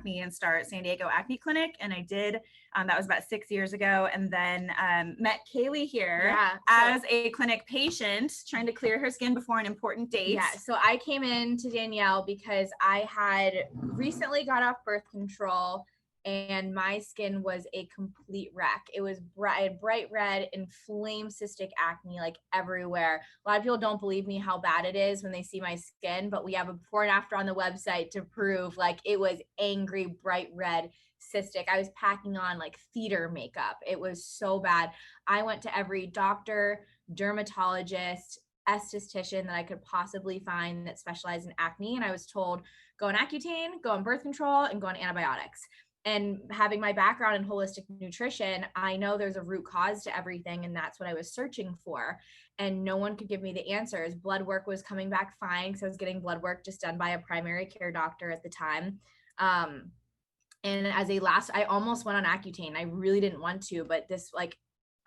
acne and start San Diego Acne Clinic. And I did, that was about 6 years ago. And then met Kayleigh here as a clinic patient trying to clear her skin before an important date. Yeah, so I came in to Danielle because I had recently got off birth control and my skin was a complete wreck. It was bright red, inflamed cystic acne like everywhere. A lot of people don't believe me how bad it is when they see my skin, but we have a before and after on the website to prove like it was angry, bright red cystic. I was packing on like theater makeup. It was so bad. I went to every doctor, dermatologist, esthetician that I could possibly find that specialized in acne. And I was told, go on Accutane, go on birth control, and go on antibiotics. And having my background in holistic nutrition, I know there's a root cause to everything. And that's what I was searching for. And no one could give me the answers. Blood work was coming back fine because I was getting blood work just done by a primary care doctor at the time. And as a last, I almost went on Accutane. I really didn't want to, but this, like,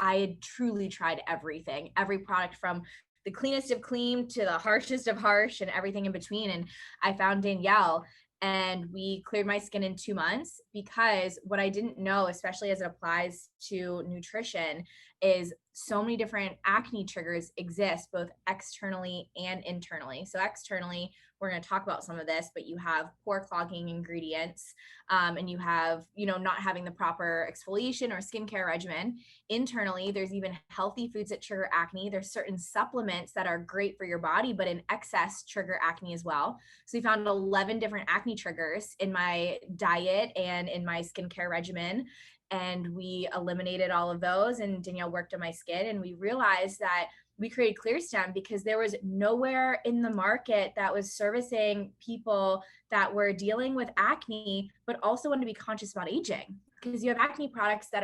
I had truly tried everything, every product from the cleanest of clean to the harshest of harsh and everything in between. And I found Danielle and we cleared my skin in 2 months, because what I didn't know, especially as it applies to nutrition, is so many different acne triggers exist both externally and internally. So externally, we're going to talk about some of this, but you have pore clogging ingredients, and you have, not having the proper exfoliation or skincare regimen. Internally, there's even healthy foods that trigger acne. There's certain supplements that are great for your body, but in excess trigger acne as well. So we found 11 different acne triggers in my diet and in my skincare regimen. And we eliminated all of those, and Danielle worked on my skin, and we realized that we created Clearstem because there was nowhere in the market that was servicing people that were dealing with acne, but also wanted to be conscious about aging. Because you have acne products that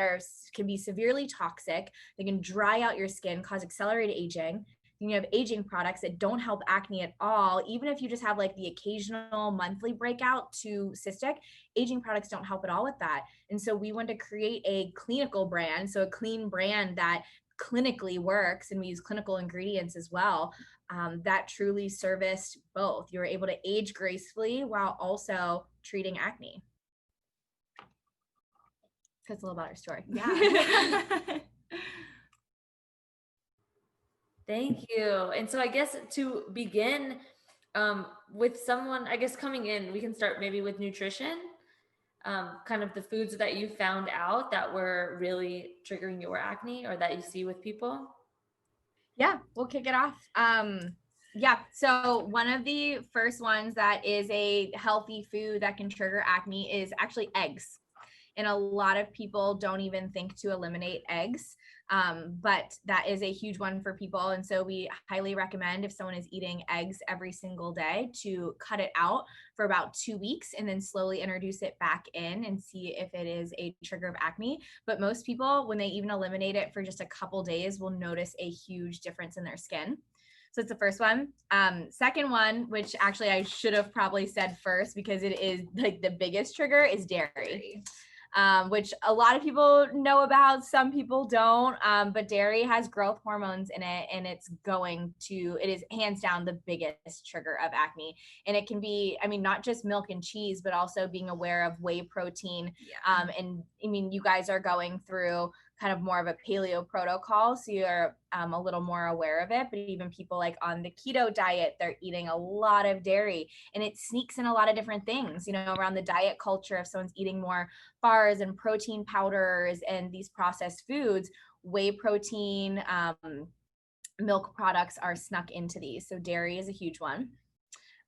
can be severely toxic. They can dry out your skin, cause accelerated aging. And you have aging products that don't help acne at all. Even if you just have like the occasional monthly breakout to cystic, aging products don't help at all with that. And so we wanted to create a clinical brand, so a clean brand that clinically works, and we use clinical ingredients as well, that truly serviced both. You were able to age gracefully while also treating acne. That's a little about our story. Yeah. Thank you. And so I guess to begin with someone, I guess coming in, we can start maybe with nutrition, kind of the foods that you found out that were really triggering your acne or that you see with people. Yeah, we'll kick it off. So one of the first ones that is a healthy food that can trigger acne is actually eggs. And a lot of people don't even think to eliminate eggs, but that is a huge one for people. And so we highly recommend, if someone is eating eggs every single day, to cut it out for about 2 weeks and then slowly introduce it back in and see if it is a trigger of acne. But most people, when they even eliminate it for just a couple days, will notice a huge difference in their skin. So it's the first one. Second one, which actually I should have probably said first because it is like the biggest trigger, is dairy. Which a lot of people know about, some people don't, but dairy has growth hormones in it, and it is hands down the biggest trigger of acne. And it can be, not just milk and cheese, but also being aware of whey protein. Yeah. You guys are going through kind of more of a paleo protocol, so you're a little more aware of it. But even people like on the keto diet, they're eating a lot of dairy, and it sneaks in a lot of different things, around the diet culture. If someone's eating more bars and protein powders and these processed foods, whey protein, milk products are snuck into these. So dairy is a huge one.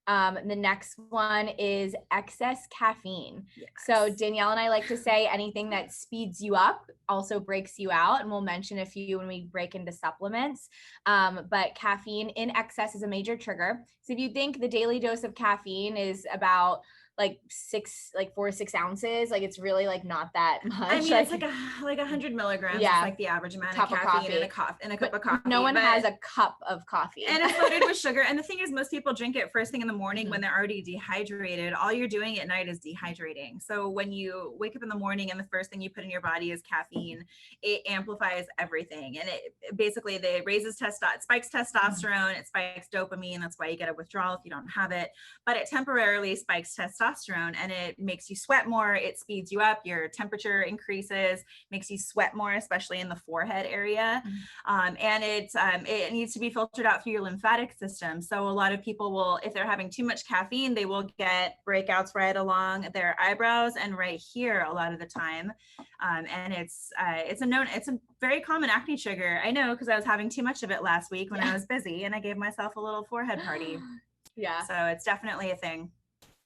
The next one is excess caffeine. Yes. So Danielle and I like to say anything that speeds you up also breaks you out, and we'll mention a few when we break into supplements. But caffeine in excess is a major trigger. So if you think the daily dose of caffeine is about 4 to 6 ounces, it's really not that much. It's like 100 milligrams. Yeah, it's like the average amount of caffeine in a cup of coffee. No one has a cup of coffee. And it's loaded with sugar. And the thing is, most people drink it first thing in the morning when they're already dehydrated. All you're doing at night is dehydrating. So when you wake up in the morning and the first thing you put in your body is caffeine, it amplifies everything. And it basically, it spikes testosterone, it spikes dopamine. That's why you get a withdrawal if you don't have it. But it temporarily spikes testosterone testosterone, and it makes you sweat more. It speeds you up. Your temperature increases, makes you sweat more, especially in the forehead area. And it needs to be filtered out through your lymphatic system. So a lot of people will, if they're having too much caffeine, they will get breakouts right along their eyebrows and right here a lot of the time. And it's a very common acne trigger. I know, because I was having too much of it last week when I was busy, and I gave myself a little forehead party. Yeah. So it's definitely a thing.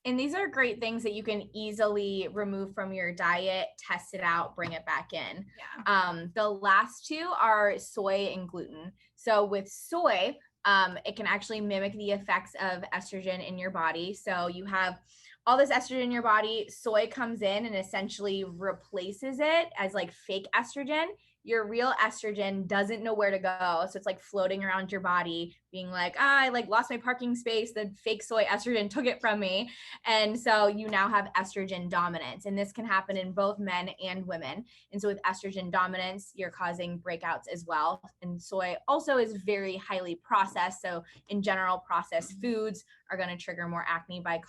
And these are great things that you can easily remove from your diet, test it out, bring it back in. Yeah. The last two are soy and gluten. So with soy, it can actually mimic the effects of estrogen in your body. So you have all this estrogen in your body, soy comes in and essentially replaces it as like fake estrogen. Your real estrogen doesn't know where to go. So it's like floating around your body, being like, I like lost my parking space. The fake soy estrogen took it from me. And so you now have estrogen dominance. And this can happen in both men and women. And so with estrogen dominance, you're causing breakouts as well. And soy also is very highly processed. So in general, processed foods are going to trigger more acne by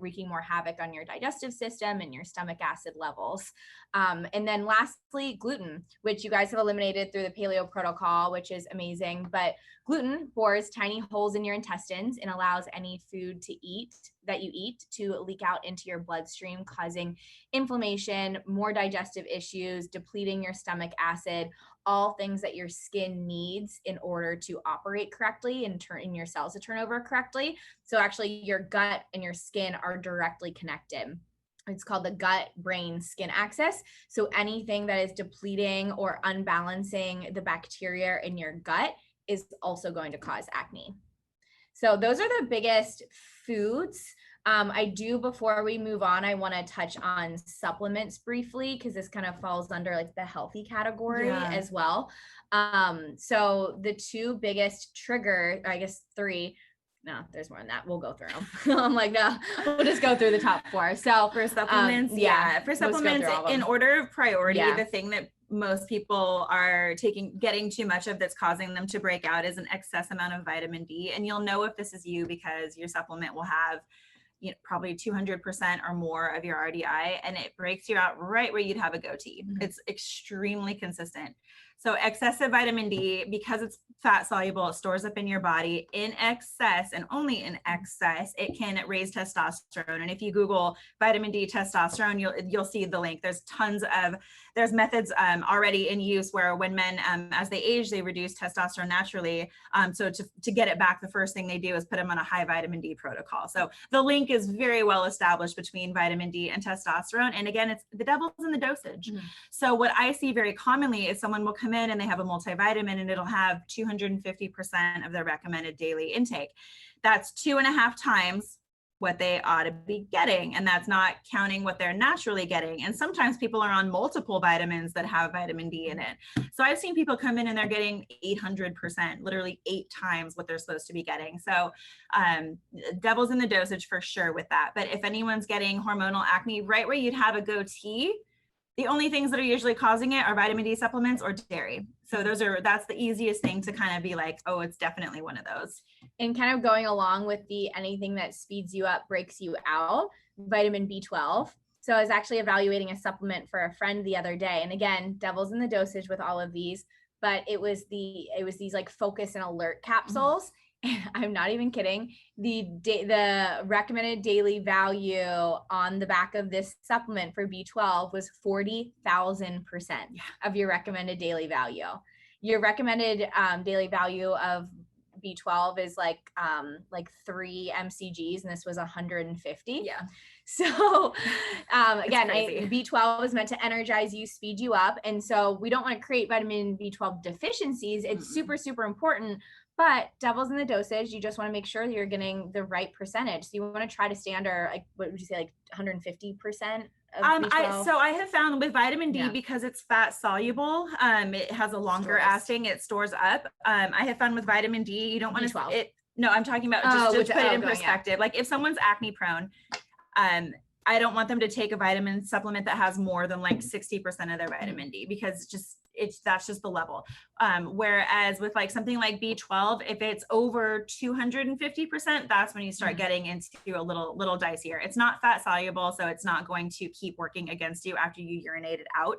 wreaking more havoc on your digestive system and your stomach acid levels. And then lastly, gluten, which you guys have eliminated through the paleo protocol, which is amazing. But gluten bores tiny holes in your intestines and allows any food that you eat to leak out into your bloodstream, causing inflammation, more digestive issues, depleting your stomach acid, all things that your skin needs in order to operate correctly and turn your cells to turn over correctly. So actually your gut and your skin are directly connected. It's called the gut-brain-skin axis. So anything that is depleting or unbalancing the bacteria in your gut is also going to cause acne. So those are the biggest foods. Before we move on, I want to touch on supplements briefly, because this kind of falls under like the healthy category as well. So the two biggest three. No, there's more than that. We'll go through them. I'm like, no, we'll just go through the top four. So for supplements, for supplements, in order of priority, the thing that most people are getting too much of that's causing them to break out is an excess amount of vitamin D. And you'll know if this is you because your supplement will have probably 200% or more of your RDI, and it breaks you out right where you'd have a goatee. It's extremely consistent. So excessive vitamin D, because it's fat soluble, it stores up in your body in excess, and only in excess, it can raise testosterone. And if you Google vitamin D testosterone, you'll see the link. There's methods already in use where when men, as they age, they reduce testosterone naturally. So to get it back, the first thing they do is put them on a high vitamin D protocol. So the link is very well established between vitamin D and testosterone. And again, it's the devil's in the dosage. So what I see very commonly is someone will come in and they have a multivitamin and it'll have 250% of their recommended daily intake. That's 2.5 times what they ought to be getting. And that's not counting what they're naturally getting. And sometimes people are on multiple vitamins that have vitamin D in it. So I've seen people come in and they're getting 800%, literally 8 times what they're supposed to be getting. So devil's in the dosage for sure with that. But if anyone's getting hormonal acne right where you'd have a goatee, the only things that are usually causing it are vitamin D supplements or dairy. So that's the easiest thing to kind of be like, oh, it's definitely one of those. And kind of going along with anything that speeds you up, breaks you out, vitamin B12. So I was actually evaluating a supplement for a friend the other day. And again, devil's in the dosage with all of these, but it was these like focus and alert capsules. I'm not even kidding. The recommended daily value on the back of this supplement for B12 was 40,000% of your recommended daily value. Your recommended daily value of B12 is like 3 mcgs, and this was 150. Yeah. So again, B12 is meant to energize you, speed you up. And so we don't want to create vitamin B12 deficiencies. It's super, super important. But devil's in the dosage. You just want to make sure that you're getting the right percentage. So you want to try to stay under, like, what would you say, like 150%? I have found with vitamin D, because it's fat soluble, it has a longer acting, it stores up. I have found with vitamin D, you don't want to it. No, I'm talking about just put it in perspective. Like if someone's acne prone, I don't want them to take a vitamin supplement that has more than like 60% of their vitamin D, because that's just the level. Whereas with like something like B12, if it's over 250%, that's when you start getting into a little dicier. It's not fat soluble, so it's not going to keep working against you after you urinate it out.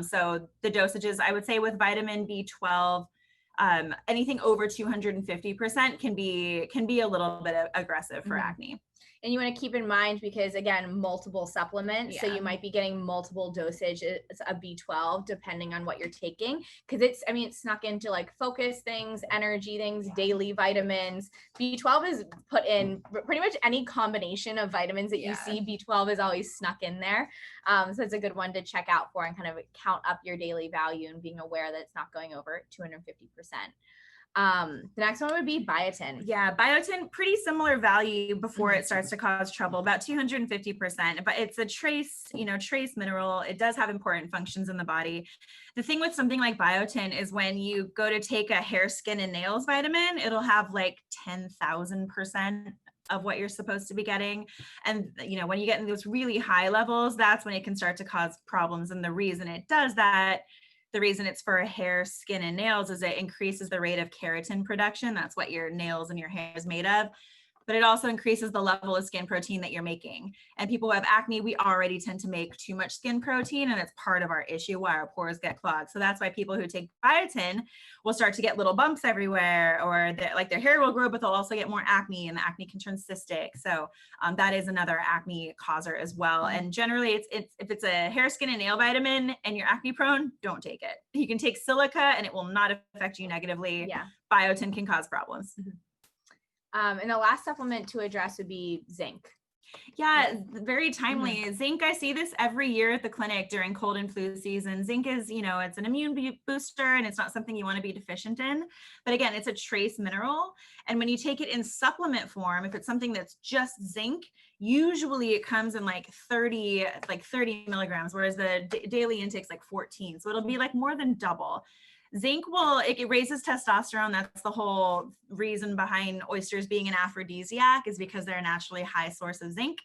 So the dosages, I would say with vitamin B12, anything over 250% can be a little bit aggressive for acne. And you want to keep in mind, because again, multiple supplements. So you might be getting multiple dosages of B12 depending on what you're taking. Cause it's snuck into like focus things, energy things, daily vitamins. B12 is put in pretty much any combination of vitamins that you see. B12 is always snuck in there. So it's a good one to check out for and kind of count up your daily value and being aware that it's not going over 250%. The next one would be biotin. Yeah, biotin, pretty similar value before it starts to cause trouble, about 250%, but it's a trace mineral. It does have important functions in the body. The thing with something like biotin is when you go to take a hair, skin, and nails vitamin, it'll have like 10,000% of what you're supposed to be getting. And, when you get in those really high levels, that's when it can start to cause problems. And the reason it does that, the reason it's for hair, skin, and nails is it increases the rate of keratin production. That's what your nails and your hair is made of. But it also increases the level of skin protein that you're making. And people who have acne, we already tend to make too much skin protein, and it's part of our issue why our pores get clogged. So that's why people who take biotin will start to get little bumps everywhere, or their hair will grow, but they'll also get more acne, and the acne can turn cystic. So that is another acne causer as well. And generally, it's if it's a hair, skin, and nail vitamin and you're acne prone, don't take it. You can take Silica and it will not affect you negatively. Yeah. Biotin can cause problems. And the last supplement to address would be zinc. Yeah, very timely. Zinc, I see this every year at the clinic during cold and flu season. Zinc is, it's an immune booster, and it's not something you want to be deficient in. But again, it's a trace mineral. And when you take it in supplement form, if it's something that's just zinc, usually it comes in like 30 milligrams, whereas the daily intake's like 14. So it'll be like more than double. Zinc it raises testosterone. That's the whole reason behind oysters being an aphrodisiac, is because they're a naturally high source of zinc.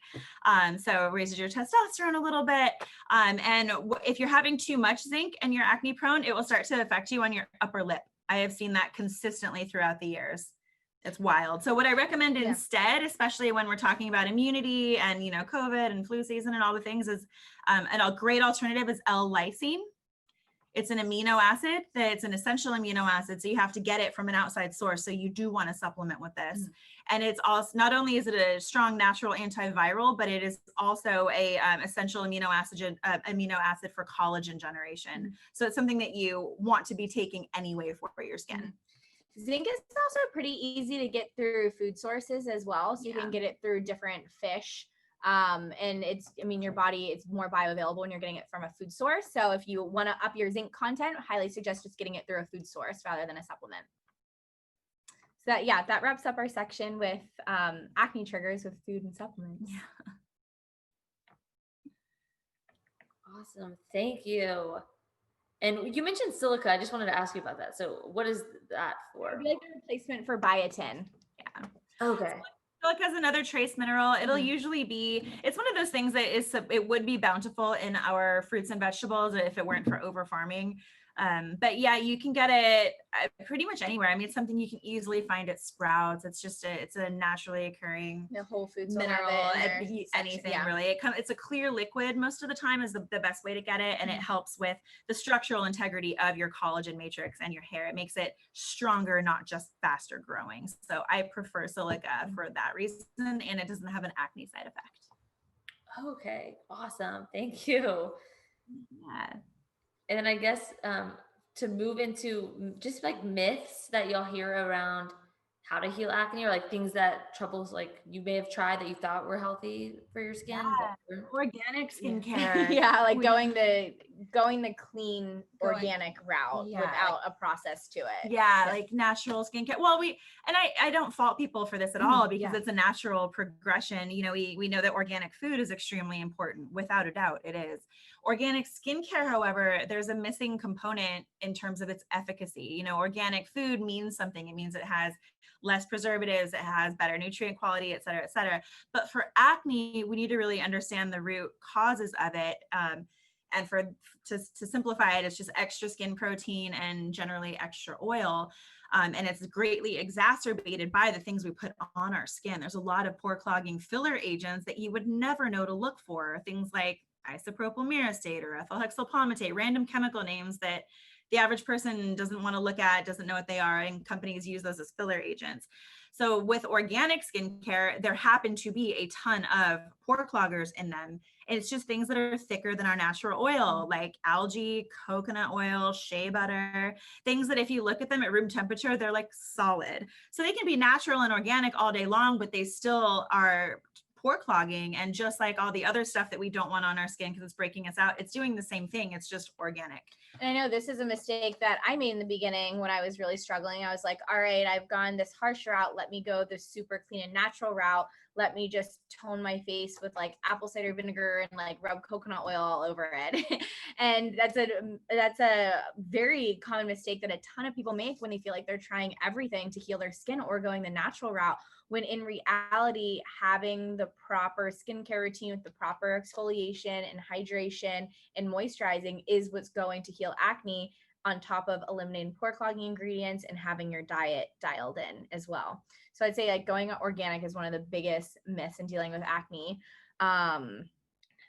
So it raises your testosterone a little bit. And if you're having too much zinc and you're acne prone, it will start to affect you on your upper lip. I have seen that consistently throughout the years. It's wild. So what I recommend instead, especially when we're talking about immunity and, COVID and flu season and all the things, is a great alternative is L-Lysine. It's an amino acid. It's an essential amino acid. So you have to get it from an outside source. So you do want to supplement with this. And it's also, not only is it a strong natural antiviral, but it is also a essential amino acid for collagen generation. So it's something that you want to be taking anyway for your skin. Zinc is also pretty easy to get through food sources as well. So you can get it through different fish. And your body, it's more bioavailable when you're getting it from a food source. So if you want to up your zinc content, I highly suggest just getting it through a food source rather than a supplement. So that wraps up our section with acne triggers with food and supplements. Yeah. Awesome. Thank you. And you mentioned Silica. I just wanted to ask you about that. So what is that for? It'd be like a replacement for biotin. Yeah. Okay. Silica is another trace mineral. It'll usually be, it's one of those things that it would be bountiful in our fruits and vegetables if it weren't for over farming. But yeah, you can get it pretty much anywhere. It's something you can easily find at Sprouts. It's a naturally occurring Whole Foods mineral, anything really. It's a clear liquid most of the time is the best way to get it. And it helps with the structural integrity of your collagen matrix and your hair. It makes it stronger, not just faster growing. So I prefer Silica for that reason. And it doesn't have an acne side effect. Okay. Awesome. Thank you. Yeah. And then I guess to move into just like myths that y'all hear around how to heal acne, or like things that troubles like you may have tried that you thought were healthy for your skin. Organic skincare. Like going the clean organic route without a process to it. Like natural skincare. Well, I don't fault people for this at all, because it's a natural progression. We know that organic food is extremely important, without a doubt it is. Organic skincare, however, there's a missing component in terms of its efficacy. Organic food means something. It means it has less preservatives, it has better nutrient quality, et cetera, et cetera. But for acne, we need to really understand the root causes of it. And to simplify it, it's just extra skin protein and generally extra oil. And it's greatly exacerbated by the things we put on our skin. There's a lot of pore clogging filler agents that you would never know to look for. Things like isopropyl myristate or ethyl hexyl palmitate, random chemical names that the average person doesn't want to look at, doesn't know what they are, and companies use those as filler agents. So with organic skincare, there happen to be a ton of pore cloggers in them. And it's just things that are thicker than our natural oil, like algae, coconut oil, shea butter, things that if you look at them at room temperature, they're like solid. So they can be natural and organic all day long, but they still are pore clogging. And just like all the other stuff that we don't want on our skin because it's breaking us out, it's doing the same thing. It's just organic. And I know this is a mistake that I made in the beginning when I was really struggling. I was like, all right, I've gone this harsh route. Let me go the super clean and natural route. Let me just tone my face with like apple cider vinegar and like rub coconut oil all over it. And that's a very common mistake that a ton of people make when they feel like they're trying everything to heal their skin or going the natural route, when in reality, having the proper skincare routine with the proper exfoliation and hydration and moisturizing is what's going to heal acne, on top of eliminating pore clogging ingredients and having your diet dialed in as well. So I'd say like going organic is one of the biggest myths in dealing with acne. I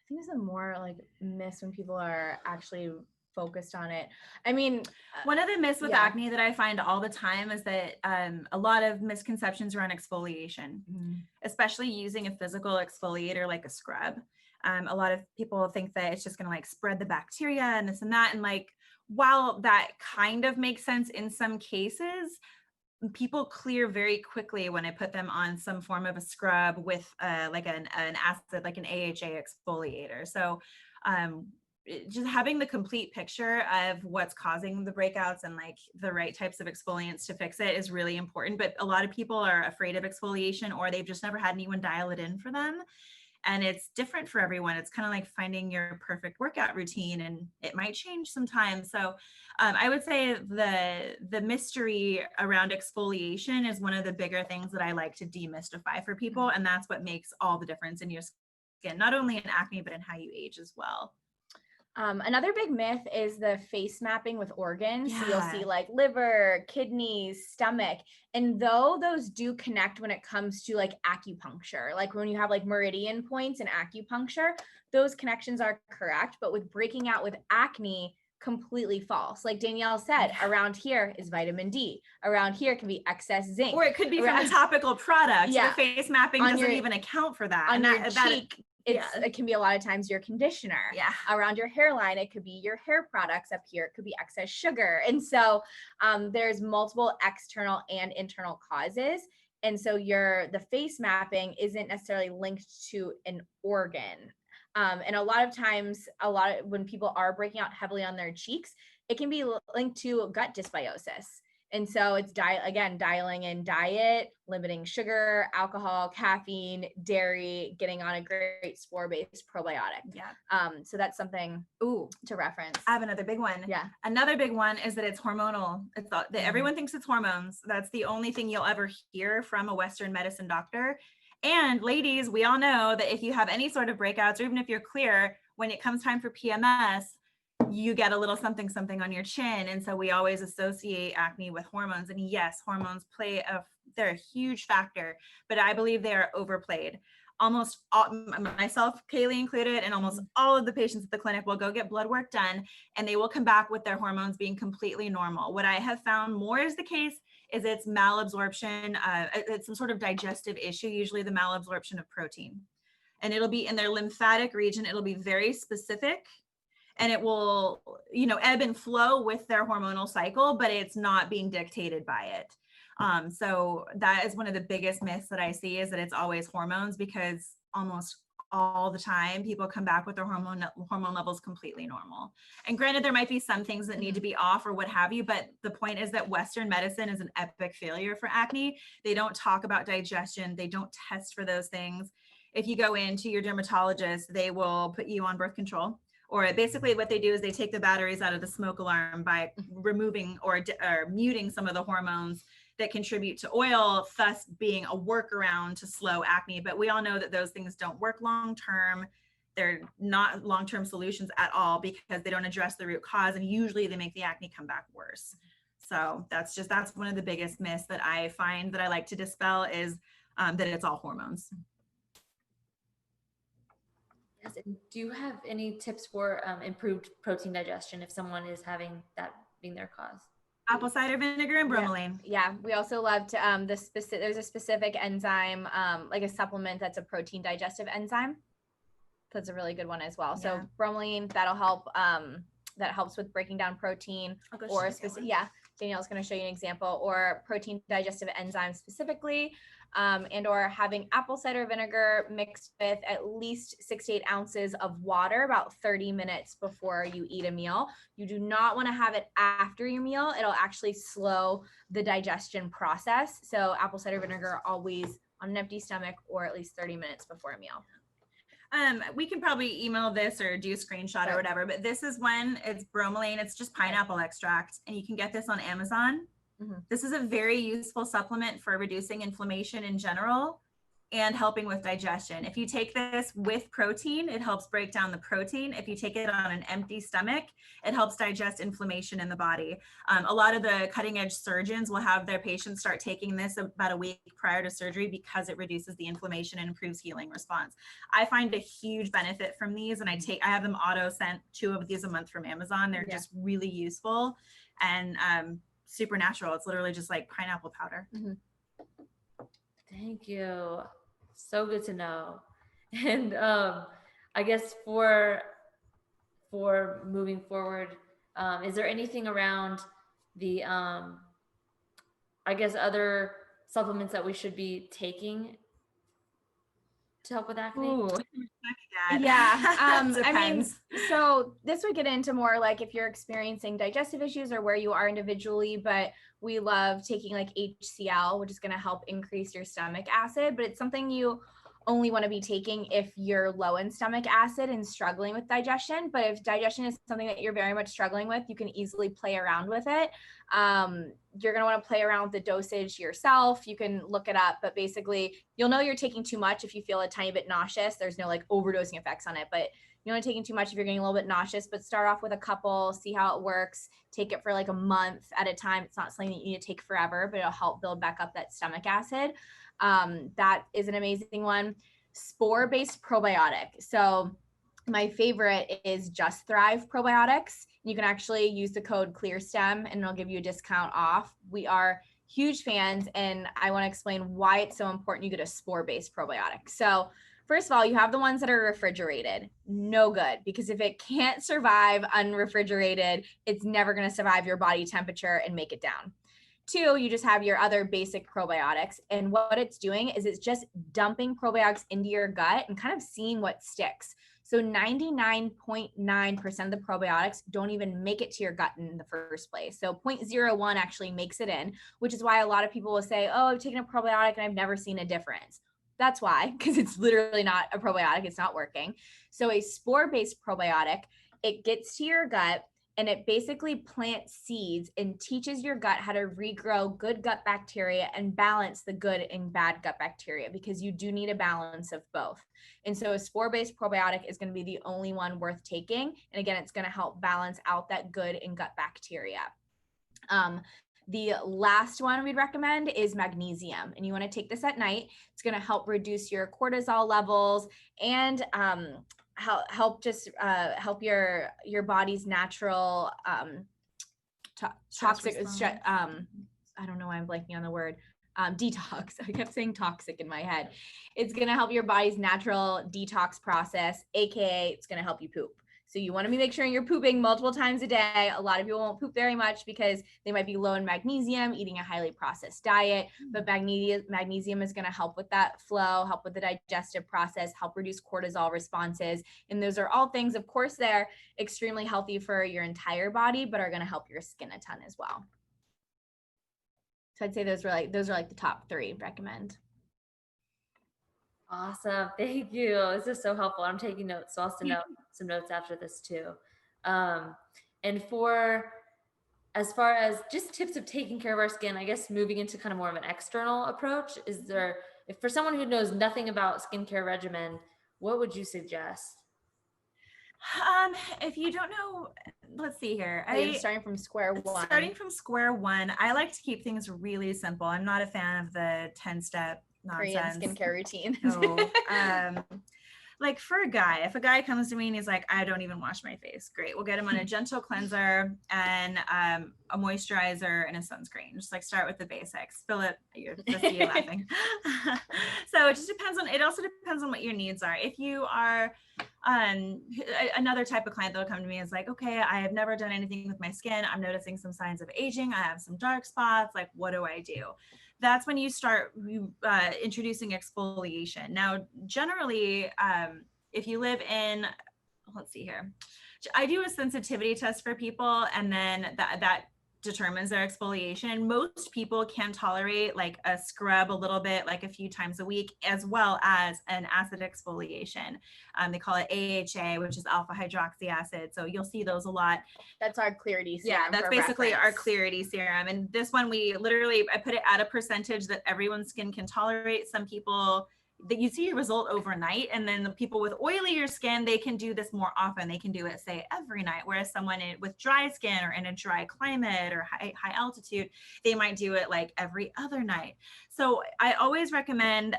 think there's a more like myths when people are actually focused on it. I mean, one of the myths with acne that I find all the time is that a lot of misconceptions around exfoliation, especially using a physical exfoliator like a scrub. A lot of people think that it's just going to like spread the bacteria and this and that. And like, while that kind of makes sense in some cases, people clear very quickly when I put them on some form of a scrub with like an acid, like an AHA exfoliator. So just having the complete picture of what's causing the breakouts and like the right types of exfoliants to fix it is really important. But a lot of people are afraid of exfoliation, or they've just never had anyone dial it in for them. And it's different for everyone. It's kind of like finding your perfect workout routine, and it might change sometimes. So I would say the mystery around exfoliation is one of the bigger things that I like to demystify for people. And that's what makes all the difference in your skin, not only in acne, but in how you age as well. Another big myth is the face mapping with organs. So you'll see like liver, kidneys, stomach. And though those do connect when it comes to like acupuncture, like when you have like meridian points in acupuncture, those connections are correct. But with breaking out with acne, completely false. Like Danielle said, around here is vitamin D. Around here can be excess zinc. Or it could be from a topical product. Yeah. The face mapping doesn't even account for that. On your cheek, it can be a lot of times your conditioner. Yeah. Around your hairline, it could be your hair products. Up here, it could be excess sugar. And so there's multiple external and internal causes. And so the face mapping isn't necessarily linked to an organ. And a lot of times, when people are breaking out heavily on their cheeks, it can be linked to gut dysbiosis. And so it's dialing in diet, limiting sugar, alcohol, caffeine, dairy, getting on a great spore-based probiotic. Yeah. So that's something to reference. I have another big one. Yeah. Another big one is that it's hormonal. It's that everyone thinks it's hormones. That's the only thing you'll ever hear from a Western medicine doctor. And ladies, we all know that if you have any sort of breakouts, or even if you're clear, when it comes time for PMS, you get a little something on your chin. And so we always associate acne with hormones. And yes, hormones they're a huge factor, but I believe they are overplayed. Almost all, myself, Kayleigh included, and almost all of the patients at the clinic will go get blood work done, and they will come back with their hormones being completely normal. What I have found more is the case is it's malabsorption. It's some sort of digestive issue, usually the malabsorption of protein. And it'll be in their lymphatic region. It'll be very specific. And it will, ebb and flow with their hormonal cycle, but it's not being dictated by it. So that is one of the biggest myths that I see, is that it's always hormones, because almost all the time people come back with their hormone levels completely normal. And granted, there might be some things that need to be off or what have you, but the point is that Western medicine is an epic failure for acne. They don't talk about digestion. They don't test for those things. If you go into your dermatologist, they will put you on birth control. Or basically what they do is they take the batteries out of the smoke alarm by removing or muting some of the hormones that contribute to oil, thus being a workaround to slow acne. But we all know that those things don't work long term. they're not long-term solutions at all because they don't address the root cause, and usually they make the acne come back worse. So that's one of the biggest myths that I find that I like to dispel is that it's all hormones. Yes. And do you have any tips for improved protein digestion if someone is having that being their cause? Apple cider vinegar and bromelain. Yeah. We also love to there's a specific enzyme, like a supplement that's a protein digestive enzyme. That's a really good one as well. So bromelain, that'll help. That helps with breaking down protein, or Danielle's going to show you an example, or protein digestive enzymes specifically, and or having apple cider vinegar mixed with at least 6 to 8 ounces of water about 30 minutes before you eat a meal. You do not want to have it after your meal. It'll actually slow the digestion process. So apple cider vinegar always on an empty stomach, or at least 30 minutes before a meal. We can probably email this or do a screenshot or whatever, but this is when it's bromelain. It's just pineapple extract, and you can get this on Amazon. This is a very useful supplement for reducing inflammation in general and helping with digestion. If you take this with protein, it helps break down the protein. If you take it on an empty stomach, it helps digest inflammation in the body. A lot of the cutting edge surgeons will have their patients start taking this about a week prior to surgery because it reduces the inflammation and improves healing response. I find a huge benefit from these, and I have them auto sent 2 of these a month from Amazon. They're just really useful and super natural. It's literally just like pineapple powder. Thank you. So good to know. And I guess for moving forward, is there anything around the I guess other supplements that we should be taking to help with acne? Ooh, yeah. I mean, so this would get into more like if you're experiencing digestive issues or where you are individually, but we love taking like HCl, which is going to help increase your stomach acid, but it's something you only want to be taking if you're low in stomach acid and struggling with digestion. But if digestion is something that you're very much struggling with, you can easily play around with it. You're going to want to play around with the dosage yourself. You can look it up, but basically you'll know you're taking too much if you feel a tiny bit nauseous. There's no like overdosing effects on it, but you're only taking too much if you're getting a little bit nauseous. But start off with a couple, see how it works. Take it for like a month at a time. It's not something that you need to take forever, but it'll help build back up that stomach acid. That is an amazing one. Spore-based probiotic. So my favorite is Just Thrive probiotics. You can actually use the code Clearstem and it'll give you a discount off. We are huge fans, and I want to explain why it's so important you get a spore-based probiotic. So first of all, you have the ones that are refrigerated. No good, because if it can't survive unrefrigerated, it's never going to survive your body temperature and make it down. 2, you just have your other basic probiotics. And what it's doing is it's just dumping probiotics into your gut and kind of seeing what sticks. So 99.9% of the probiotics don't even make it to your gut in the first place. So 0.01 actually makes it in, which is why a lot of people will say, oh, I've taken a probiotic and I've never seen a difference. That's why, because it's literally not a probiotic. It's not working. So a spore-based probiotic, it gets to your gut, and it basically plants seeds and teaches your gut how to regrow good gut bacteria and balance the good and bad gut bacteria, because you do need a balance of both. And so a spore-based probiotic is going to be the only one worth taking. And again, it's going to help balance out that good and gut bacteria. The last one we'd recommend is magnesium, and you want to take this at night. It's going to help reduce your cortisol levels and help your body's natural toxic I don't know why I'm blanking on the word, detox. I kept saying toxic in my head. It's going to help your body's natural detox process, aka it's going to help you poop. So you want to make sure you're pooping multiple times a day. A lot of people won't poop very much because they might be low in magnesium, eating a highly processed diet, but magnesium is going to help with that flow, help with the digestive process, help reduce cortisol responses. And those are all things, of course, they're extremely healthy for your entire body, but are going to help your skin a ton as well. So I'd say those are like the top 3 recommend. Awesome. Thank you. This is so helpful. I'm taking notes, so I'll send out some notes after this too. And for as far as just tips of taking care of our skin, I guess moving into kind of more of an external approach, if for someone who knows nothing about skincare regimen, what would you suggest? If you don't know, let's see here. Starting from square one. Starting from square one, I like to keep things really simple. I'm not a fan of the 10-step nonsense. Korean skincare routine. No. Like for a guy, if a guy comes to me and he's like, I don't even wash my face, great. We'll get him on a gentle cleanser and a moisturizer and a sunscreen. Just like start with the basics. Philip, you're just you laughing. So it just depends on, it also depends on what your needs are. If you are another type of client that'll come to me is like, okay, I have never done anything with my skin. I'm noticing some signs of aging. I have some dark spots. Like, what do I do? That's when you start introducing exfoliation. Now, generally, if you live in, let's see here, I do a sensitivity test for people, and then that determines their exfoliation. Most people can tolerate like a scrub a little bit, like a few times a week, as well as an acid exfoliation. They call it AHA, which is alpha hydroxy acid. So you'll see those a lot. That's our clarity serum. Yeah, that's basically our clarity serum. And this one, I put it at a percentage that everyone's skin can tolerate. Some people, that you see a result overnight, and then the people with oilier skin, they can do this more often. They can do it, say, every night, whereas someone with dry skin or in a dry climate or high altitude, they might do it like every other night. So I always recommend,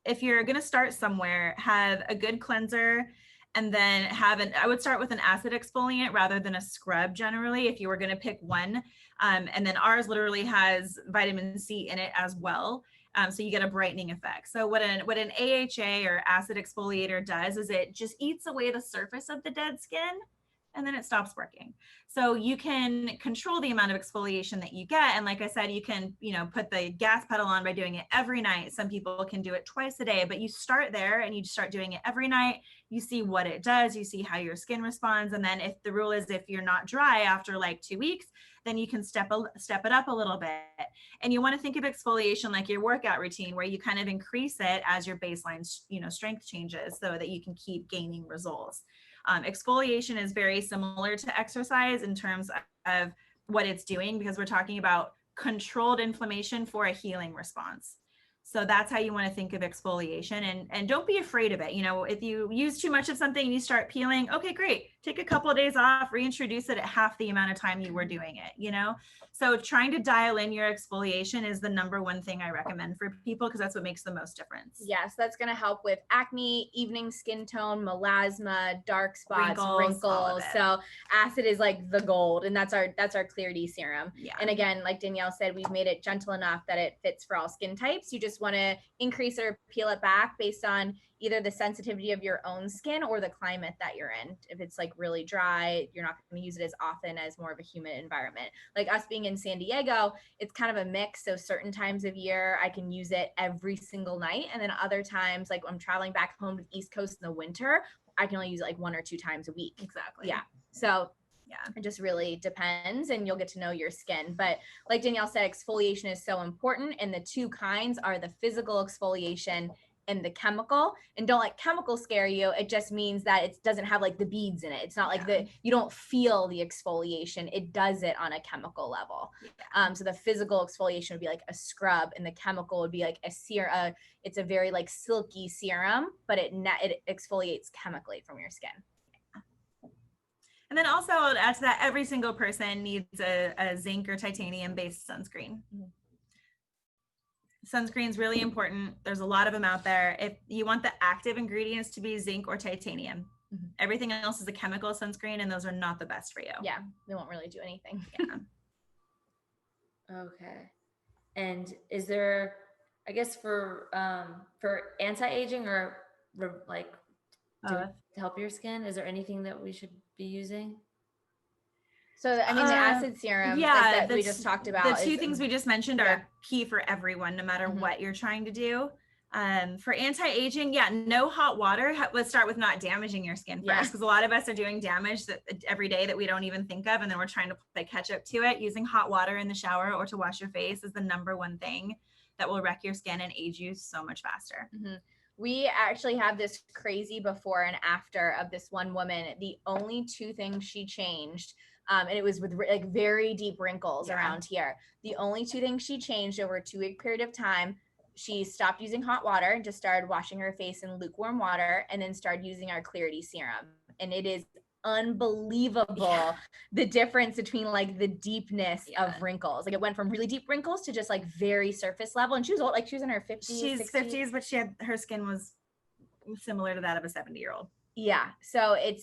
if you're going to start somewhere, have a good cleanser, and then I would start with an acid exfoliant rather than a scrub generally, if you were going to pick one. And then ours literally has vitamin C in it as well. So you get a brightening effect. So what an AHA or acid exfoliator does is it just eats away the surface of the dead skin, and then it stops working. So you can control the amount of exfoliation that you get. And like I said, you can, put the gas pedal on by doing it every night. Some people can do it twice a day, but you start there and you start doing it every night. You see what it does. You see how your skin responds. And then if the rule is, if you're not dry after like 2 weeks, then you can step it up a little bit. And you want to think of exfoliation like your workout routine, where you kind of increase it as your baseline, strength changes, so that you can keep gaining results. Exfoliation is very similar to exercise in terms of what it's doing, because we're talking about controlled inflammation for a healing response. So that's how you want to think of exfoliation, and don't be afraid of it. If you use too much of something and you start peeling, okay, great. Take a couple of days off, reintroduce it at half the amount of time you were doing it, So trying to dial in your exfoliation is the number one thing I recommend for people, because that's what makes the most difference. Yes, that's going to help with acne, evening skin tone, melasma, dark spots, wrinkles. So acid is like the gold, and that's our clarity serum. Yeah. And again, like Danielle said, we've made it gentle enough that it fits for all skin types. You just want to increase or peel it back based on either the sensitivity of your own skin or the climate that you're in. If it's like really dry, you're not going to use it as often as more of a humid environment. Like us being in San Diego, it's kind of a mix. So certain times of year, I can use it every single night. And then other times, like I'm traveling back home to the East Coast in the winter, I can only use it like 1 or 2 times a week. Exactly. Yeah. So it just really depends, and you'll get to know your skin. But like Danielle said, exfoliation is so important. And the 2 kinds are the physical exfoliation and the chemical. And don't let chemical scare you. It just means that it doesn't have like the beads in it. It's not like you don't feel the exfoliation. It does it on a chemical level. Yeah. So the physical exfoliation would be like a scrub, and the chemical would be like a serum. It's a very like silky serum, but it exfoliates chemically from your skin. And then also I'll add to that, every single person needs a zinc or titanium based sunscreen. Mm-hmm. Sunscreen is really important. There's a lot of them out there. If you want the active ingredients to be zinc or titanium, everything else is a chemical sunscreen, and those are not the best for you. Yeah, they won't really do anything. Yeah. Okay. And is there, I guess for anti-aging or like to help your skin, is there anything that we should be using? So, I mean, the acid serum that we just talked about. The 2 things we just mentioned are key for everyone, no matter what you're trying to do. For anti-aging, no hot water. Let's start with not damaging your skin first, because a lot of us are doing damage every day that we don't even think of, and then we're trying to play catch up to it. Using hot water in the shower or to wash your face is the number one thing that will wreck your skin and age you so much faster. Mm-hmm. We actually have this crazy before and after of this one woman. The only 2 things she changed, and it was with like very deep wrinkles around here. The only 2 things she changed over a 2-week period of time, she stopped using hot water and just started washing her face in lukewarm water, and then started using our clarity serum. and it is unbelievable the difference between like the deepness of wrinkles. Like it went from really deep wrinkles to just like very surface level. And she was old, like she was in her 50s. She's 60s. 50s, but her skin was similar to that of a 70-year-old. Yeah. So it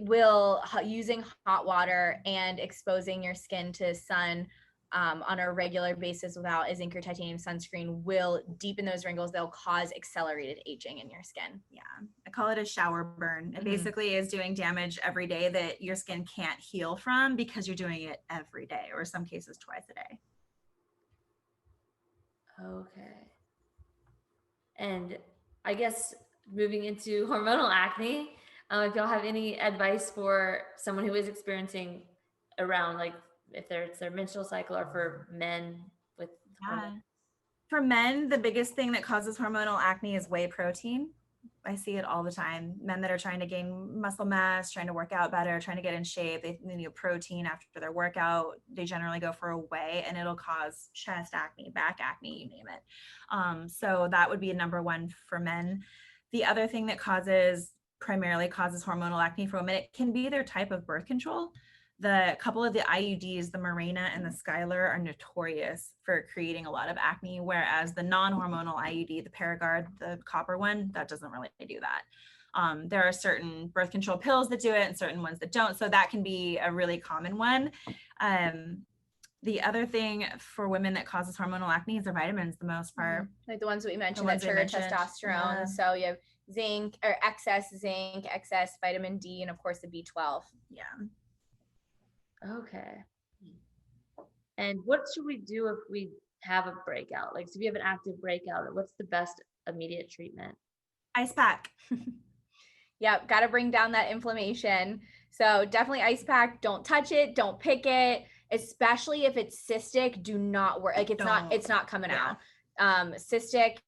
will, using hot water and exposing your skin to sun on a regular basis without a zinc or titanium sunscreen will deepen those wrinkles. They'll cause accelerated aging in your skin. Yeah, I call it a shower burn. It basically is doing damage every day that your skin can't heal from because you're doing it every day, or in some cases twice a day. Okay. And I guess moving into hormonal acne, if y'all have any advice for someone who is experiencing around, like if it's their menstrual cycle, or for men with hormones. For men, the biggest thing that causes hormonal acne is whey protein. I see it all the time. Men that are trying to gain muscle mass, trying to work out better, trying to get in shape, they need protein after their workout. They generally go for a whey, and it'll cause chest acne, back acne, you name it. So that would be number one for men. The other thing that primarily causes hormonal acne for women, it can be their type of birth control. The couple of the IUDs, the Mirena and the Skylar, are notorious for creating a lot of acne, whereas the non-hormonal IUD, the Paragard, the copper one, that doesn't really do that. There are certain birth control pills that do it and certain ones that don't. So that can be a really common one. The other thing for women that causes hormonal acne is their vitamins, the most part. Like the ones that we mentioned that trigger testosterone. Yeah. So you have zinc, or excess zinc, excess vitamin D, and of course the B12. Yeah. Okay. And what should we do if we have a breakout? Like, so if you have an active breakout, what's the best immediate treatment? Ice pack. Yep, got to bring down that inflammation. So definitely ice pack. Don't touch it. Don't pick it. Especially if it's cystic, do not work. Like it's not coming out. Cystic,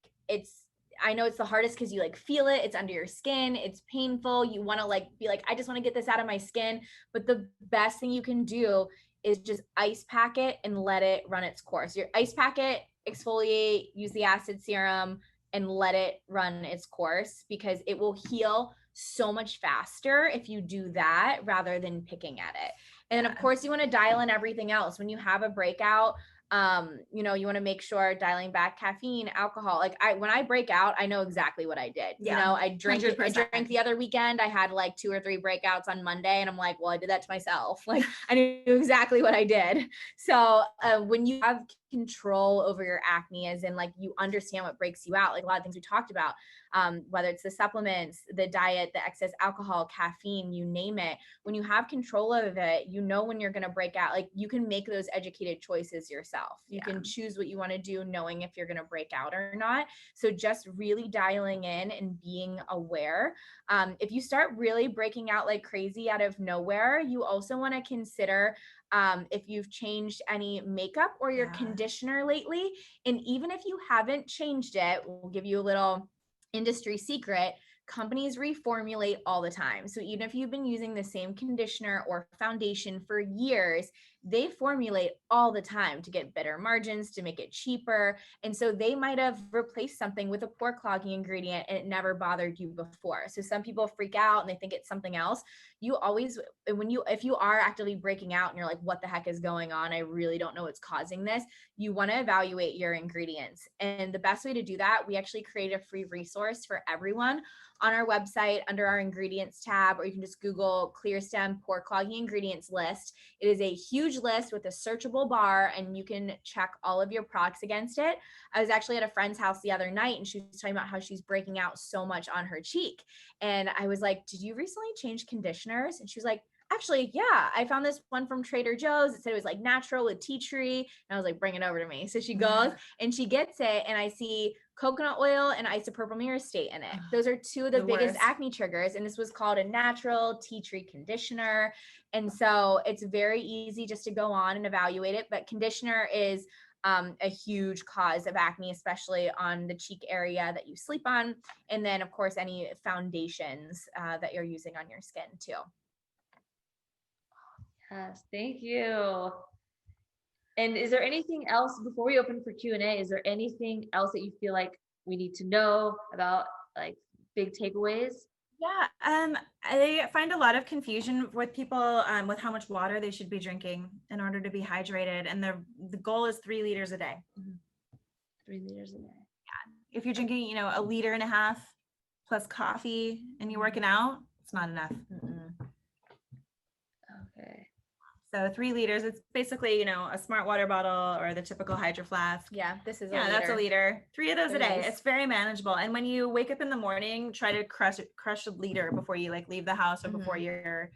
I know it's the hardest because you like feel it. It's under your skin. It's painful. You want to like be like, I just want to get this out of my skin. But the best thing you can do is just ice pack it and let it run its course. Your ice pack it, exfoliate, use the acid serum, and let it run its course, because it will heal so much faster if you do that rather than picking at it. And then of course you want to dial in everything else. When you have a breakout, you want to make sure dialing back caffeine, alcohol. Like when I break out, I know exactly what I did. Yeah, I drank the other weekend. I had like 2 or 3 breakouts on Monday, and I'm like, well, I did that to myself. Like I knew exactly what I did. So when you have control over your acne, as in like you understand what breaks you out, like a lot of things we talked about, whether it's the supplements, the diet, the excess alcohol, caffeine, you name it. When you have control of it, when you're going to break out. Like you can make those educated choices yourself. You can choose what you want to do, knowing if you're going to break out or not. So just really dialing in and being aware. If you start really breaking out like crazy out of nowhere, you also want to consider if you've changed any makeup or your conditioner lately. And even if you haven't changed it, we'll give you a little industry secret. Companies reformulate all the time. So even if you've been using the same conditioner or foundation for years, they formulate all the time to get better margins, to make it cheaper. And so they might have replaced something with a pore clogging ingredient and it never bothered you before. So some people freak out and they think it's something else. You always, if you are actively breaking out and you're like, what the heck is going on? I really don't know what's causing this. You want to evaluate your ingredients. And the best way to do that, we actually create a free resource for everyone on our website under our ingredients tab, or you can just Google Clearstem Pore Clogging Ingredients list. It is a huge list with a searchable bar, and you can check all of your products against it. I was actually at a friend's house the other night, and she was talking about how she's breaking out so much on her cheek. And I was like, did you recently change conditioners? And she was like, actually, yeah, I found this one from Trader Joe's. It said it was like natural with tea tree. And I was like, bring it over to me. So she goes and she gets it, and I see coconut oil and isopropyl myristate in it. Those are 2 of the biggest acne triggers. And this was called a natural tea tree conditioner. And so it's very easy just to go on and evaluate it. But conditioner is a huge cause of acne, especially on the cheek area that you sleep on. And then of course, any foundations that you're using on your skin too. Yes, thank you. And is there anything else before we open for Q&A? Is there anything else that you feel like we need to know about, like big takeaways? Yeah, I find a lot of confusion with people with how much water they should be drinking in order to be hydrated, and the goal is 3 liters a day. 3 liters a day. If you're drinking, you know, 1.5 liters plus coffee and you're working out, it's not enough. Okay. So 3 liters, it's basically, you know, a smart water bottle or the typical Hydro Flask. Yeah, this is Yeah, that's a liter. 3 of those a Very day. nice. It's very manageable. And when you wake up in the morning, try to crush a liter before you like leave the house or before your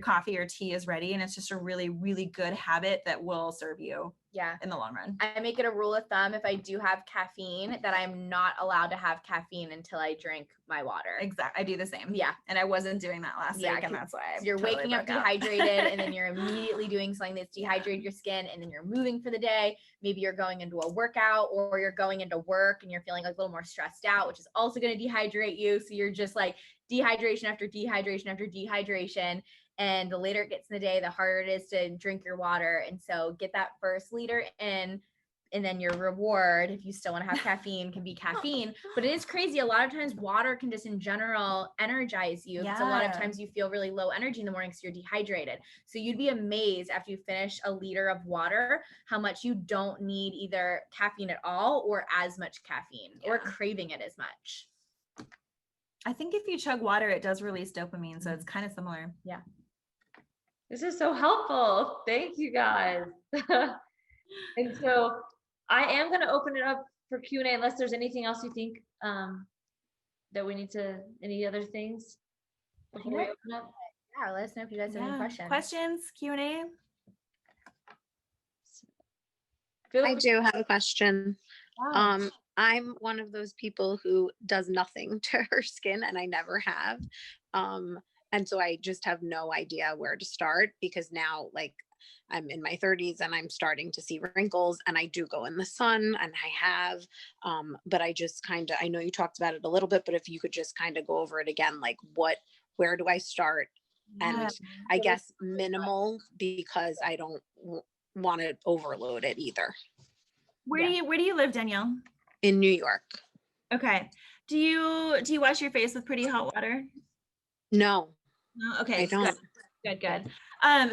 coffee or tea is ready. And it's just a really, really good habit that will serve you Yeah. in the long run. I make it a rule of thumb if I do have caffeine that I'm not allowed to have caffeine until I drink my water. Exactly. I do the same. Yeah. And I wasn't doing that last Yeah, week, and that's why you're waking up dehydrated and then you're immediately doing something that's dehydrated your skin, and then you're moving for the day. Maybe you're going into a workout or you're going into work and you're feeling like a little more stressed out, which is also going to dehydrate you. So you're just like dehydration after dehydration after dehydration. And the later it gets in the day, the harder it is to drink your water. And so get that first liter in, and then your reward, if you still want to have caffeine, can be caffeine. But it is crazy. A lot of times water can just in general energize you. Because a lot of times you feel really low energy in the morning because you're dehydrated. So you'd be amazed after you finish a liter of water how much you don't need either caffeine at all or as much caffeine or craving it as much. I think if you chug water, it does release dopamine. So it's kind of similar. Yeah. This is so helpful. Thank you guys. And so I am going to open it up for Q&A unless there's anything else you think that we need to, any other things before we open up? Yeah, let us know if you guys have any questions. Questions, Q&A? I do have a question. I'm one of those people who does nothing to her skin, and I never have. And so I just have no idea where to start, because now, like, I'm in my 30s and I'm starting to see wrinkles, and I do go in the sun, and I have, but I just I know you talked about it a little bit, but if you could just kind of go over it again, like where do I start? And I guess minimal, because I don't want to overload it either. Where do you live, Danielle? In New York. Okay. Do you wash your face with pretty hot water? No. No? Okay. I don't. Good.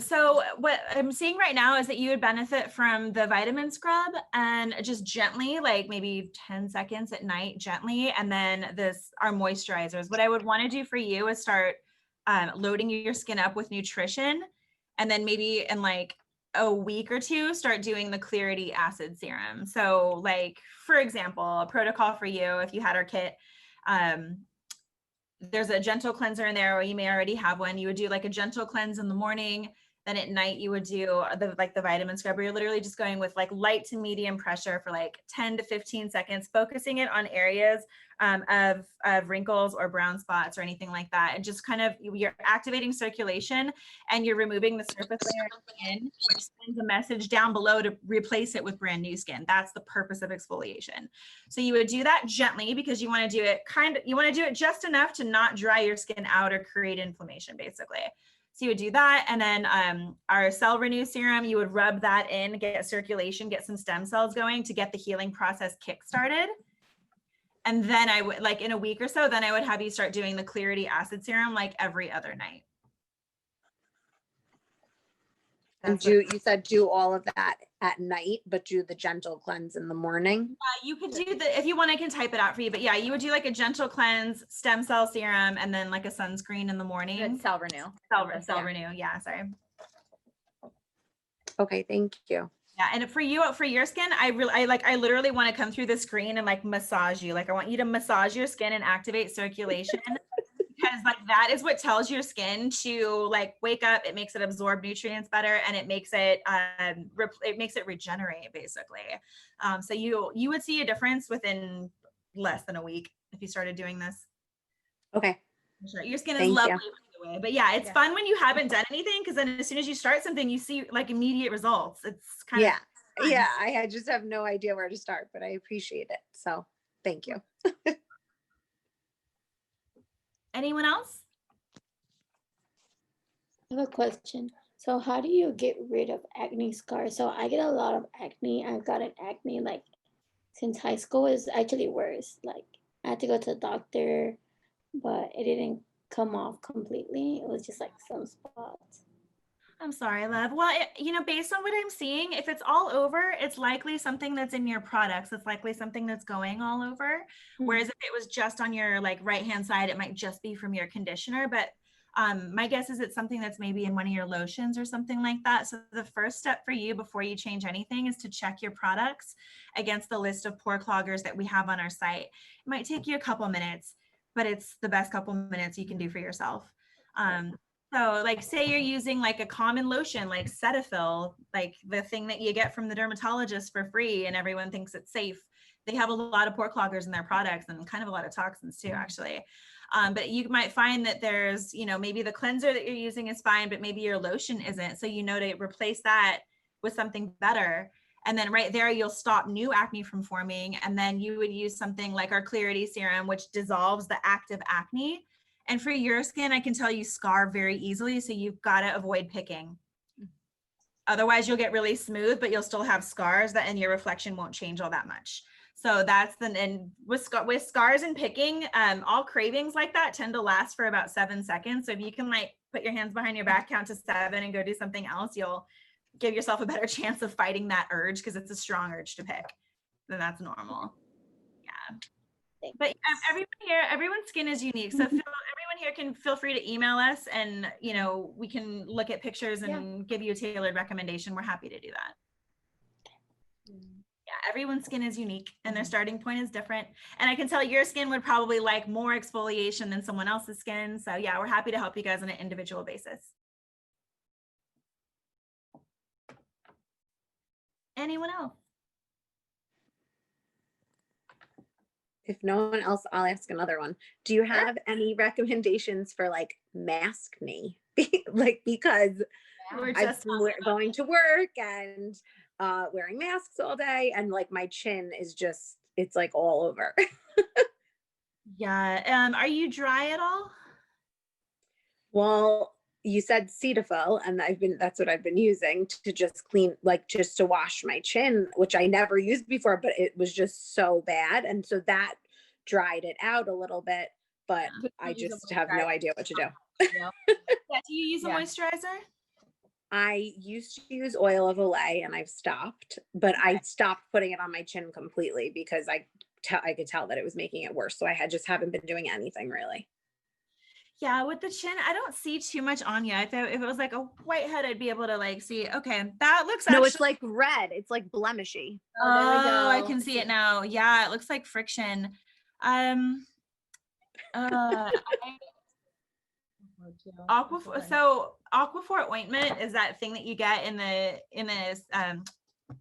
So what I'm seeing right now is that you would benefit from the vitamin scrub, and just gently, like maybe 10 seconds at night, gently. And then our moisturizers. What I would want to do for you is start loading your skin up with nutrition. And then maybe in like a week or two, start doing the Clarity Acid Serum. So like, for example, a protocol for you, if you had our kit, there's a gentle cleanser in there, or you may already have one. You would do like a gentle cleanse in the morning. Then at night you would do the vitamin scrub, where you're literally just going with like light to medium pressure for like 10 to 15 seconds, focusing it on areas of wrinkles or brown spots or anything like that. And just kind of, you're activating circulation and you're removing the surface layer of skin, which sends a message down below to replace it with brand new skin. That's the purpose of exfoliation. So you would do that gently, because you want to do it just enough to not dry your skin out or create inflammation, basically. So you would do that. And then our Cell Renew Serum, you would rub that in, get circulation, get some stem cells going to get the healing process kick-started. And then I would, like in a week or so, then I would have you start doing the Clarity Acid Serum like every other night. And you said do all of that at night, but do the gentle cleanse in the morning? You could do if you want, I can type it out for you. But yeah, you would do like a gentle cleanse, stem cell serum, and then like a sunscreen in the morning. Good. Cell Renew. Cell Renew. Yeah, sorry. Okay, thank you. Yeah, and for your skin, I literally want to come through the screen and like massage you. Like I want you to massage your skin and activate circulation. Because like that is what tells your skin to like wake up. It makes it absorb nutrients better, and it makes it regenerate, basically. So you would see a difference within less than a week if you started doing this. Okay. Sure. Your skin is lovely, by the way. But yeah, it's fun when you haven't done anything, because then as soon as you start something, you see like immediate results. It's kind of fun. Yeah. I just have no idea where to start, but I appreciate it. So thank you. Anyone else? I have a question. So how do you get rid of acne scars? So I get a lot of acne. I've gotten acne like since high school. Is actually worse. Like I had to go to the doctor, but it didn't come off completely. It was just like some spots. I'm sorry, love. Well, based on what I'm seeing, if it's all over, it's likely something that's in your products. It's likely something that's going all over. Whereas if it was just on your like right-hand side, it might just be from your conditioner. But my guess is it's something that's maybe in one of your lotions or something like that. So the first step for you before you change anything is to check your products against the list of pore cloggers that we have on our site. It might take you a couple minutes, but it's the best couple minutes you can do for yourself. So like say you're using like a common lotion like Cetaphil, like the thing that you get from the dermatologist for free and everyone thinks it's safe. They have a lot of pore cloggers in their products and kind of a lot of toxins too, actually. But you might find that there's, maybe the cleanser that you're using is fine, but maybe your lotion isn't. So to replace that with something better. And then right there, you'll stop new acne from forming. And then you would use something like our Clarity Serum, which dissolves the active acne. And for your skin, I can tell you scar very easily. So you've got to avoid picking. Otherwise, you'll get really smooth, but you'll still have scars and your reflection won't change all that much. So and with scars and picking, all cravings like that tend to last for about 7 seconds. So if you can like put your hands behind your back, count to 7 and go do something else, you'll give yourself a better chance of fighting that urge because it's a strong urge to pick. Then that's normal. Yeah. But everyone's skin is unique. So everyone here can feel free to email us and, we can look at pictures and give you a tailored recommendation. We're happy to do that. Yeah, everyone's skin is unique and their starting point is different. And I can tell your skin would probably like more exfoliation than someone else's skin. So yeah, we're happy to help you guys on an individual basis. Anyone else? If no one else, I'll ask another one. Do you have any recommendations for like maskne? Like, because We're I've just been going to work and wearing masks all day, and like my chin is just, it's like all over. Yeah. Are you dry at all? Well, you said Cetaphil, and that's what I've been using to just clean, like just to wash my chin, which I never used before, but it was just so bad. And so that dried it out a little bit, but I just have no idea what to do. Yeah. Do you use a moisturizer? I used to use oil of Olay and I've stopped, but I stopped putting it on my chin completely because I could tell that it was making it worse. So I just haven't been doing anything really. Yeah, with the chin, I don't see too much on you. If it was like a white head, I'd be able to like see, okay, that looks No, it's like red. It's like blemishy. Oh, there we go. I can see it now. Yeah, it looks like friction. Aquaphor Ointment is that thing that you get in this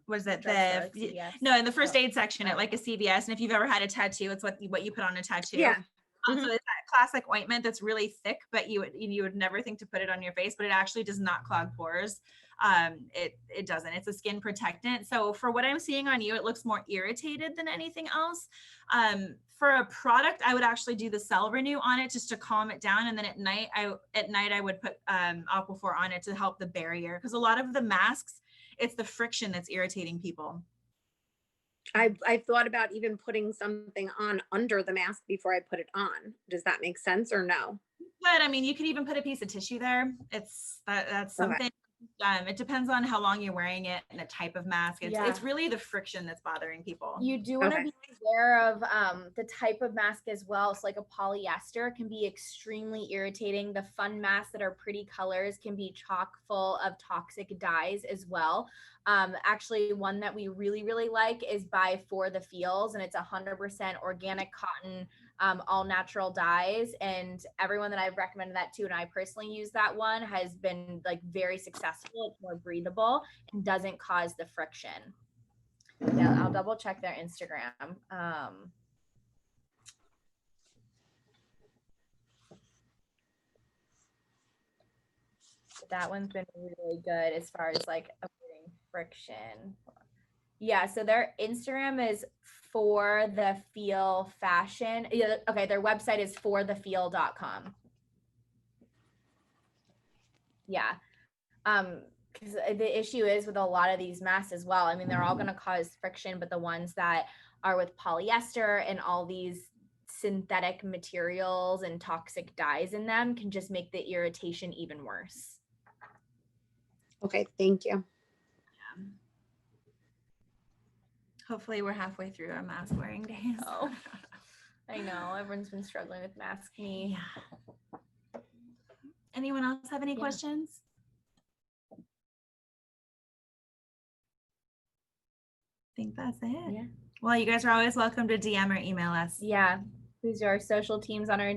was it in the first aid section at like a CVS, and if you've ever had a tattoo, it's what you put on a tattoo. Yeah. So it's that classic ointment that's really thick, but you would never think to put it on your face, but it actually does not clog pores. It doesn't. It's a skin protectant. So for what I'm seeing on you, it looks more irritated than anything else. For a product, I would actually do the Cell Renew on it just to calm it down, and then at night I would put Aquaphor on it to help the barrier, because a lot of the masks, it's the friction that's irritating people. I've thought about even putting something on under the mask before I put it on. Does that make sense or no? But I mean, you could even put a piece of tissue there. That's something. Okay. It depends on how long you're wearing it and the type of mask. It's really the friction that's bothering people. You do want to be aware of the type of mask as well. So like a polyester can be extremely irritating. The fun masks that are pretty colors can be chock full of toxic dyes as well. Actually, one that we really, really like is by For the Feels, and it's 100% organic cotton, all natural dyes, and everyone that I've recommended that to, and I personally use that one, has been like very successful. It's more breathable and doesn't cause the friction. Yeah, I'll double check their Instagram. That one's been really good as far as like avoiding friction. Yeah, so their Instagram is For the Feel Fashion. Yeah, okay, their website is forthefeel.com. Yeah. Because the issue is with a lot of these masks as well. I mean, they're all going to cause friction, but the ones that are with polyester and all these synthetic materials and toxic dyes in them can just make the irritation even worse. Okay, thank you. Hopefully we're halfway through our mask wearing days. Oh, I know everyone's been struggling with mask me. Yeah. Anyone else have any questions? I think that's it. Yeah. Well, you guys are always welcome to DM or email us. Yeah. These are our social teams on our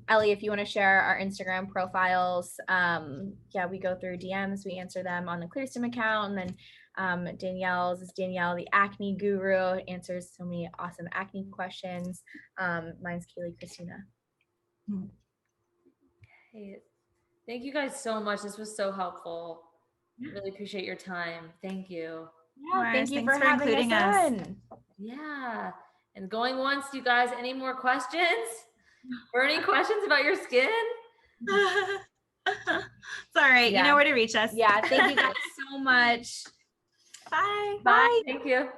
Ellie, if you want to share our Instagram profiles, we go through DMs, we answer them on the Clearstem account, and then Danielle's is Danielle, the acne guru, answers so many awesome acne questions. Mine's Kayleigh Christina. Hey, thank you guys so much. This was so helpful. Really appreciate your time. Thank you. Yeah, thank you for including us. Yeah. And going once, you guys, any more questions? Burning questions about your skin? It's all right. Yeah. You know where to reach us. Yeah. Thank you guys so much. Bye. Bye. Thank you.